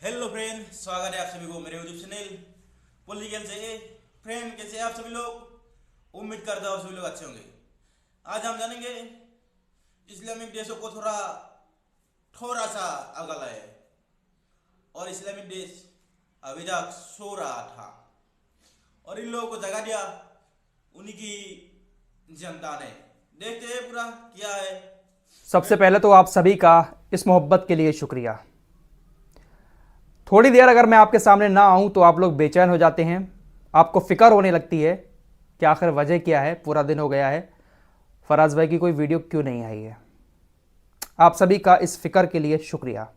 Hello friend, स्वागत है आप सभी को मेरे यूट्यूब चैनल पॉलिटिकल से। फ्रेंड, कैसे आप सभी लोग? उम्मीद करता हूँ सभी लोग अच्छे होंगे। आज हम जानेंगे इस्लामिक देशों को थोड़ा सा अगला है और इस्लामिक देश अभी तक सो रहा था और इन लोगों को जगा दिया उन्हीं की जनता ने। देखते हैं पूरा क्या है। सबसे पहले तो आप सभी का इस मोहब्बत के लिए शुक्रिया। थोड़ी देर अगर मैं आपके सामने ना आऊं तो आप लोग बेचैन हो जाते हैं, आपको फिक्र होने लगती है कि आखिर वजह क्या है, पूरा दिन हो गया है, फराज भाई की कोई वीडियो क्यों नहीं आई है। आप सभी का इस फिक्र के लिए शुक्रिया।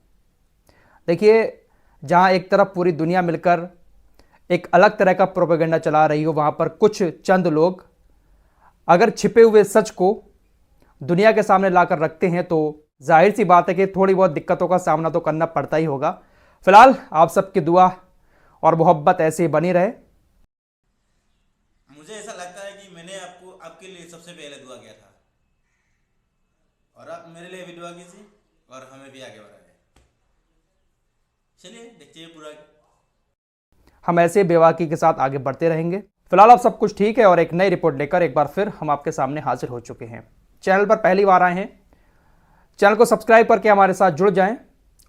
देखिए, जहां एक तरफ पूरी दुनिया मिलकर एक अलग तरह का प्रोपेगेंडा चला रही हो, वहां पर कुछ चंद लोग अगर छिपे हुए सच को दुनिया के सामने लाकर रखते हैं तो जाहिर सी बात है कि थोड़ी बहुत दिक्कतों का सामना तो करना पड़ता ही होगा। फिलहाल आप सबकी दुआ और मोहब्बत ऐसे ही बनी रहे। मुझे ऐसा लगता है कि मैंने आपके लिए सबसे पहले दुआ किया था और आप मेरे लिए भी दुआ कीजिए और हमें भी आगे बढ़ाए। चलिए देखते हैं पूरा। हम ऐसे बेवाकी के साथ आगे बढ़ते रहेंगे। फिलहाल अब सब कुछ ठीक है और एक नई रिपोर्ट लेकर एक बार फिर हम आपके सामने हाजिर हो चुके हैं। चैनल पर पहली बार आए हैं, चैनल को सब्सक्राइब करके हमारे साथ जुड़ जाएं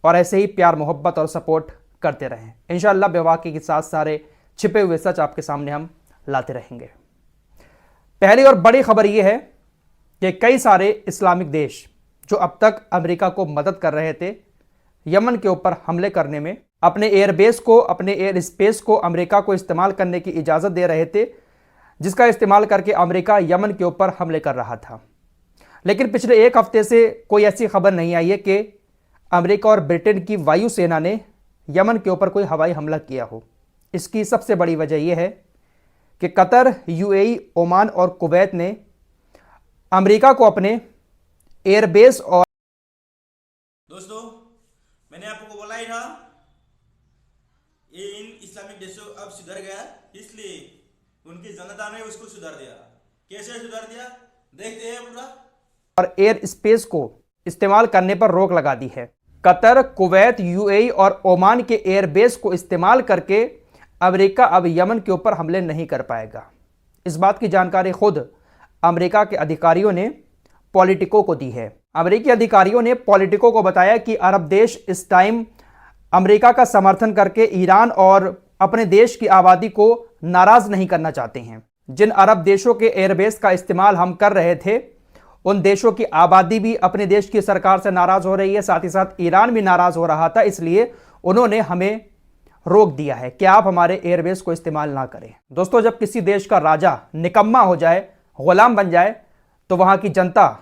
और ऐसे ही प्यार मोहब्बत और सपोर्ट करते रहें। इंशाअल्लाह बेवाकी के साथ सारे छिपे हुए सच आपके सामने हम लाते रहेंगे। पहली और बड़ी खबर यह है कि कई सारे इस्लामिक देश जो अब तक अमेरिका को मदद कर रहे थे यमन के ऊपर हमले करने में, अपने एयरबेस को, अपने एयर स्पेस को अमेरिका को इस्तेमाल करने की इजाज़त दे रहे थे, जिसका इस्तेमाल करके अमेरिका यमन के ऊपर हमले कर रहा था। लेकिन पिछले एक हफ्ते से कोई ऐसी खबर नहीं आई है कि अमेरिका और ब्रिटेन की वायुसेना ने यमन के ऊपर कोई हवाई हमला किया हो। इसकी सबसे बड़ी वजह यह है कि कतर, यूएई, ओमान और कुवैत ने अमेरिका को अपने एयरबेस और दोस्तों, मैंने आपको बोला ही था ये इन इस्लामिक देशों अब सुधर गया, इसलिए उनकी जनता ने उसको सुधार दिया। कैसे सुधार दिया देखते हैं पूरा। एयर स्पेस को इस्तेमाल करने पर रोक लगा दी है। कतर, कुवैत, यूएई और ओमान के एयरबेस को इस्तेमाल करके अमेरिका अब यमन के ऊपर हमले नहीं कर पाएगा। इस बात की जानकारी खुद अमेरिका के अधिकारियों ने पॉलिटिको को दी है। अमेरिकी अधिकारियों ने पॉलिटिको को बताया कि अरब देश इस टाइम अमेरिका का समर्थन करके ईरान और अपने देश की आबादी को नाराज नहीं करना चाहते हैं। जिन अरब देशों के एयरबेस का इस्तेमाल हम कर रहे थे उन देशों की आबादी भी अपने देश की सरकार से नाराज हो रही है, साथ ही साथ ईरान भी नाराज हो रहा था, इसलिए उन्होंने हमें रोक दिया है कि आप हमारे एयरबेस को इस्तेमाल ना करें। दोस्तों, जब किसी देश का राजा निकम्मा हो जाए, गुलाम बन जाए, तो वहां की जनता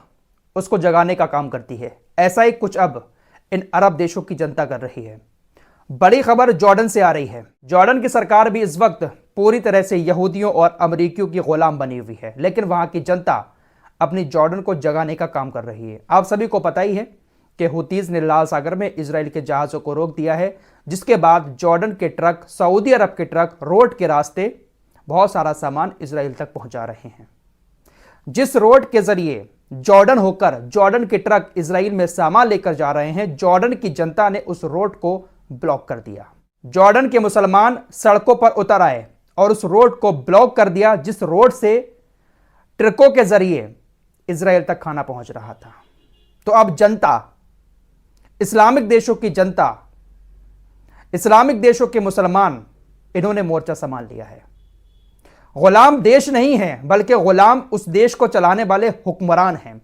उसको जगाने का काम करती है। ऐसा ही कुछ अब इन अरब देशों की जनता कर रही है। बड़ी खबर जॉर्डन से आ रही है। जॉर्डन की सरकार भी इस वक्त पूरी तरह से यहूदियों और अमरीकियों की गुलाम बनी हुई है, लेकिन वहां की जनता अपनी जॉर्डन को जगाने का काम कर रही है। आप सभी को पता ही है कि हुतीज ने लाल सागर में इजराइल के जहाज़ों को रोक दिया है, जिसके बाद जॉर्डन के ट्रक, सऊदी अरब के ट्रक रोड के रास्ते बहुत सारा सामान इजराइल तक पहुंचा रहे हैं। जिस रोड के जरिए जॉर्डन होकर जॉर्डन के ट्रक इजराइल में सामान लेकर जा रहे हैं, जॉर्डन की जनता ने उस रोड को ब्लॉक कर दिया। जॉर्डन के मुसलमान सड़कों पर उतर आए और उस रोड को ब्लॉक कर दिया, जिस रोड से ट्रकों के जरिए इजराइल तक खाना पहुंच रहा था। तो अब जनता, इस्लामिक देशों की जनता, इस्लामिक देशों के मुसलमान, इन्होंने मोर्चा संभाल लिया है। गुलाम देश नहीं है, बल्कि गुलाम उस देश को चलाने वाले हुक्मरान हैं,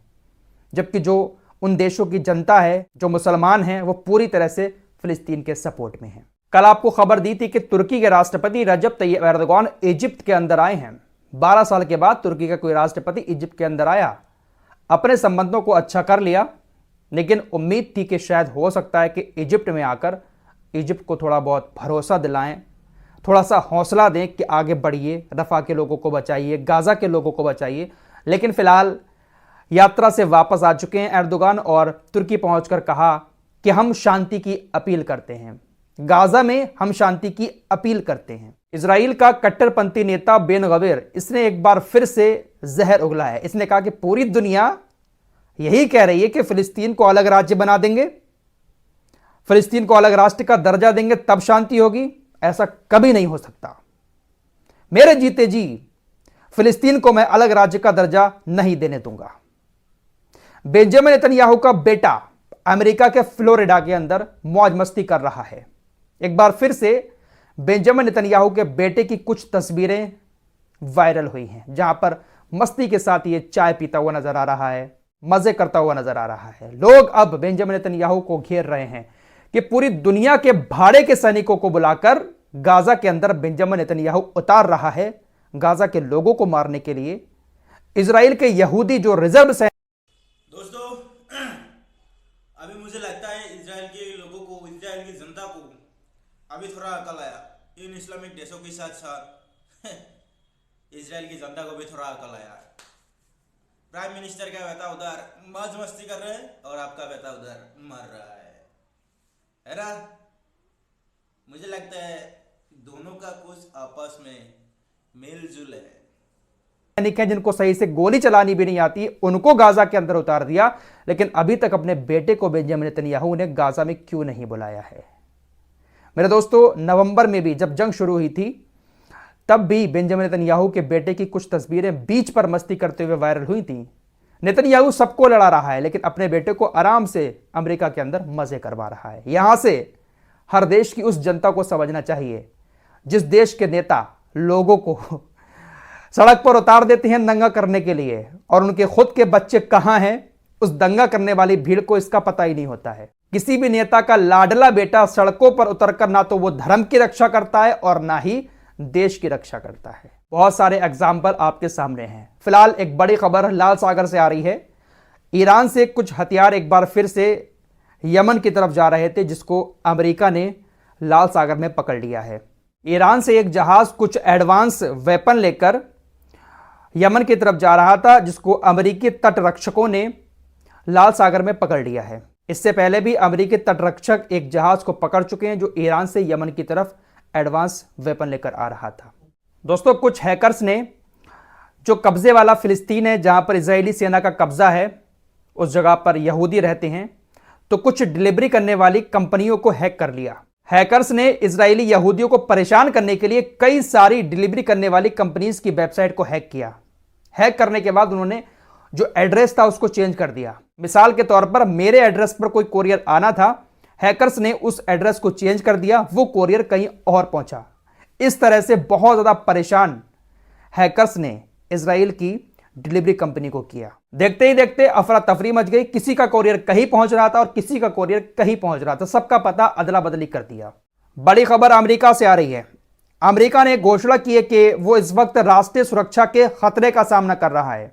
जबकि जो उन देशों की जनता है, जो मुसलमान हैं, वो पूरी तरह से फिलिस्तीन के सपोर्ट में है। कल आपको खबर दी थी कि तुर्की के राष्ट्रपति रजब तैयब एर्दोगान इजिप्ट के अंदर आए हैं। 12 साल के बाद तुर्की का कोई राष्ट्रपति इजिप्ट के अंदर आया, अपने संबंधों को अच्छा कर लिया, लेकिन उम्मीद थी कि शायद हो सकता है कि इजिप्ट में आकर इजिप्ट को थोड़ा बहुत भरोसा दिलाएं, थोड़ा सा हौसला दें कि आगे बढ़िए, रफ़ा के लोगों को बचाइए, गाज़ा के लोगों को बचाइए। लेकिन फिलहाल यात्रा से वापस आ चुके हैं एर्दोगान और तुर्की पहुंचकर कहा कि हम शांति की अपील करते हैं, गाज़ा में हम शांति की अपील करते हैं। इजराइल का कट्टरपंथी नेता बेन गवीर, इसने एक बार फिर से जहर उगला है। इसने कहा कि पूरी दुनिया यही कह रही है कि फिलिस्तीन को अलग राज्य बना देंगे, फिलिस्तीन को अलग राष्ट्र का दर्जा देंगे तब शांति होगी, ऐसा कभी नहीं हो सकता। मेरे जीते जी फिलिस्तीन को मैं अलग राज्य का दर्जा नहीं देने दूंगा। बेंजामिन नेतन्याहू का बेटा अमेरिका के फ्लोरिडा के अंदर मौज मस्ती कर रहा है। एक बार फिर से बेंजामिन नेतन्याहू के बेटे की कुछ तस्वीरें वायरल हुई हैं, जहां पर मस्ती के साथ ये चाय पीता हुआ नजर आ रहा है, मजे करता हुआ नजर आ रहा है। लोग अब बेंजामिन नेतन्याहू को घेर रहे हैं कि पूरी दुनिया के भाड़े के सैनिकों को बुलाकर गाजा के अंदर बेंजामिन नेतन्याहू उतार रहा है गाजा के लोगों को मारने के लिए। इजराइल के यहूदी जो रिजर्व दोस्तों, अभी मुझे लगता है इजराइल के लोगों को, इजराइल की जनता को अभी थोड़ा अकल आया। इन इस्लामिक देशों के साथ साथ इजराइल की जनता को भी थोड़ा अकल आया। प्राइम मिनिस्टर का बेटा उधर मौज मस्ती कर रहे हैं और आपका बेटा उधर मर रहा है ना। मुझे लगता है दोनों का कुछ आपस में मेल जुल है। सैनिक हैं जिनको सही से गोली चलानी भी नहीं आती, उनको गाजा के अंदर उतार दिया, लेकिन अभी तक अपने बेटे को बेंजामिन नेतन्याहू ने गाजा में क्यों नहीं बुलाया है। मेरे दोस्तों, नवंबर में भी जब जंग शुरू हुई थी तब भी बेंजामिन नेतन्याहू के बेटे की कुछ तस्वीरें बीच पर मस्ती करते हुए वायरल हुई थी। नेतन्याहू सबको लड़ा रहा है, लेकिन अपने बेटे को आराम से अमेरिका के अंदर मजे करवा रहा है। यहां से हर देश की उस जनता को समझना चाहिए जिस देश के नेता लोगों को सड़क पर उतार देते हैं दंगा करने के लिए, और उनके खुद के बच्चे कहां हैं उस दंगा करने वाली भीड़ को इसका पता ही नहीं होता है। किसी भी नेता का लाडला बेटा सड़कों पर उतरकर ना तो वो धर्म की रक्षा करता है और ना ही देश की रक्षा करता है। बहुत सारे एग्जाम्पल आपके सामने हैं। फिलहाल एक बड़ी खबर लाल सागर से आ रही है। ईरान से कुछ हथियार एक बार फिर से यमन की तरफ जा रहे थे, जिसको अमेरिका ने लाल सागर में पकड़ लिया है। ईरान से एक जहाज कुछ एडवांस वेपन लेकर यमन की तरफ जा रहा था, जिसको अमेरिकी तटरक्षकों ने लाल सागर में पकड़ लिया है। इससे पहले भी अमेरिकी तटरक्षक एक जहाज को पकड़ चुके हैं जो ईरान से यमन की तरफ एडवांस वेपन लेकर आ रहा था। दोस्तों, कुछ हैकर्स ने जो कब्जे वाला फिलिस्तीन है, जहां पर इजरायली सेना का कब्जा है, उस जगह पर यहूदी रहते हैं, तो कुछ डिलीवरी करने वाली कंपनियों को हैक कर लिया। हैकर्स ने इजरायली यहूदियों को परेशान करने के लिए कई सारी डिलीवरी करने वाली कंपनीज की वेबसाइट को हैक किया। हैक करने के बाद उन्होंने जो एड्रेस था उसको चेंज कर दिया। मिसाल के तौर पर मेरे एड्रेस पर कोई कोरियर आना था, हैकर्स ने उस एड्रेस को चेंज कर दिया, वो कोरियर कहीं और पहुंचा। इस तरह से बहुत ज्यादा परेशान हैकर्स ने इजराइल की डिलीवरी कंपनी को किया। देखते ही देखते अफरा तफरी मच गई। किसी का कोरियर कहीं पहुंच रहा था और किसी का कोरियर कहीं पहुंच रहा था, सबका पता अदला बदली कर दिया। बड़ी खबर अमेरिका से आ रही है। अमेरिका ने घोषणा की है कि वो इस वक्त राष्ट्रीय सुरक्षा के खतरे का सामना कर रहा है।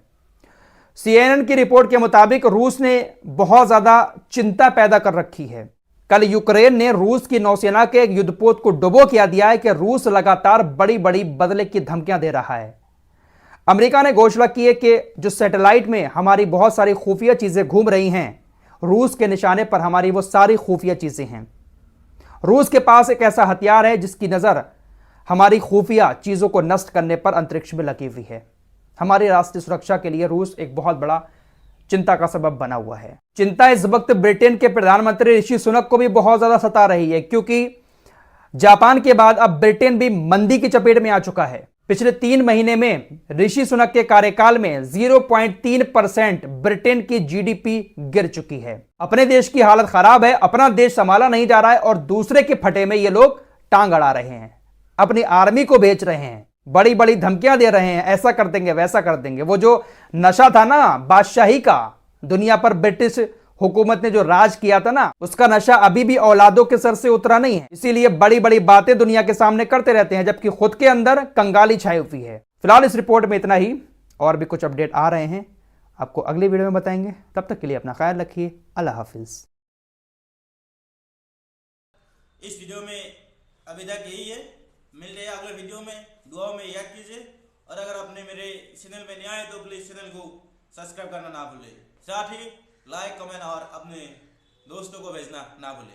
CNN की रिपोर्ट के मुताबिक रूस ने बहुत ज्यादा चिंता पैदा कर रखी है। कल यूक्रेन ने रूस की नौसेना के एक युद्धपोत को डुबो किया दिया है कि रूस लगातार बड़ी बड़ी बदले की धमकियां दे रहा है। अमेरिका ने घोषणा की है कि जो सैटेलाइट में हमारी बहुत सारी खुफिया चीजें घूम रही हैं, रूस के निशाने पर हमारी वो सारी खुफिया चीजें हैं। रूस के पास एक ऐसा हथियार है जिसकी नजर हमारी खुफिया चीजों को नष्ट करने पर अंतरिक्ष में लगी हुई है। हमारी राष्ट्रीय सुरक्षा के लिए रूस एक बहुत बड़ा चिंता का सबब बना हुआ है। चिंता इस वक्त ब्रिटेन के प्रधानमंत्री ऋषि सुनक को भी बहुत ज्यादा सता रही है, क्योंकि जापान के बाद अब ब्रिटेन भी मंदी की चपेट में आ चुका है। पिछले 3 महीने में ऋषि सुनक के कार्यकाल में 0.3% ब्रिटेन की GDP गिर चुकी है। अपने देश की हालत खराब है, अपना देश संभाला नहीं जा रहा है और दूसरे के फटे में ये लोग टांग अड़ा रहे हैं, अपनी आर्मी को बेच रहे हैं, बड़ी बड़ी धमकियां दे रहे हैं, ऐसा कर देंगे वैसा कर देंगे। वो जो नशा था ना बादशाही का, दुनिया पर ब्रिटिश हुकूमत ने जो राज किया था ना, उसका नशा अभी भी औलादों के सर से उतरा नहीं है। इसीलिए बड़ी बड़ी बातें दुनिया के सामने करते रहते हैं, जबकि खुद के अंदर कंगाली छाई हुई है। फिलहाल इस रिपोर्ट में इतना ही, और भी कुछ अपडेट आ रहे हैं, आपको अगली वीडियो में बताएंगे। तब तक के लिए अपना ख्याल रखिए। अल्लाह हाफिज। इस वीडियो में अभी तक यही है। मिलते हैं अगले वीडियो में। दुआओं में याद कीजिए, और अगर आपने मेरे चैनल में नया है तो प्लीज चैनल को सब्सक्राइब करना ना भूलें। साथ ही लाइक, कमेंट और अपने दोस्तों को भेजना ना भूलें।